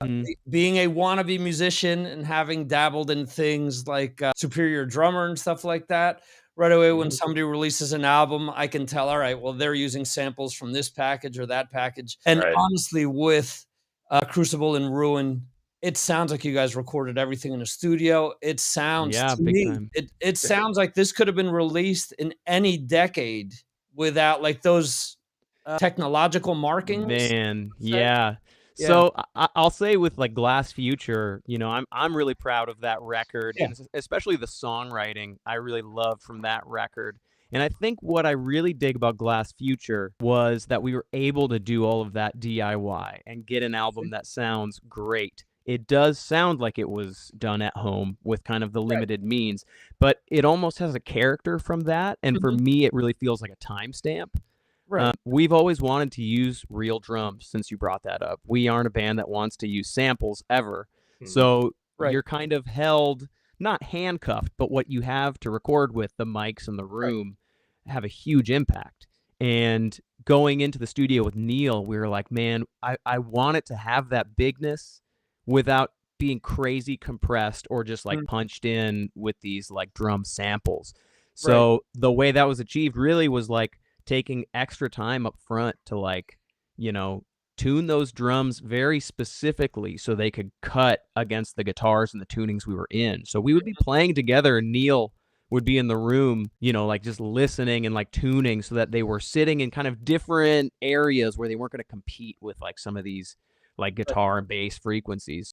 Mm, Being a wannabe musician and having dabbled in things like Superior Drummer and stuff like that, right away when mhm, somebody releases an album, I can tell, all right, well, they're using samples from this package or that package. And right. honestly, with Crucible and Ruin, it sounds like you guys recorded everything in a studio. It sounds Yeah, to big me, time. it sounds like this could have been released in any decade without like those technological markings. Man, Say, yeah. yeah, So I'll say with like Glass Future, I'm really proud of that record, yeah, and especially the songwriting I really love from that record. And I think what I really dig about Glass Future was that we were able to do all of that DIY and get an album that sounds great. It does sound like it was done at home with kind of the right, limited means, but it almost has a character from that. And for mhm, me, it really feels like a timestamp. right. We've always wanted to use real drums since you brought that up. We aren't a band that wants to use samples ever. Mhm. So Right, you're kind of held, not handcuffed, but what you have to record with, the mics in the right. room, have a huge impact. And going into the studio with Neil, we were like, man, I want it to have that bigness without being crazy compressed or just like Mm, punched in with these like drum samples. right, So the way that was achieved really was like taking extra time up front to like, you know, tune those drums very specifically so they could cut against the guitars and the tunings we were in. So we would be playing together and Neil would be in the room, like just listening and like tuning so that they were sitting in kind of different areas where they weren't going to compete with like some of these like right. guitar and bass frequencies.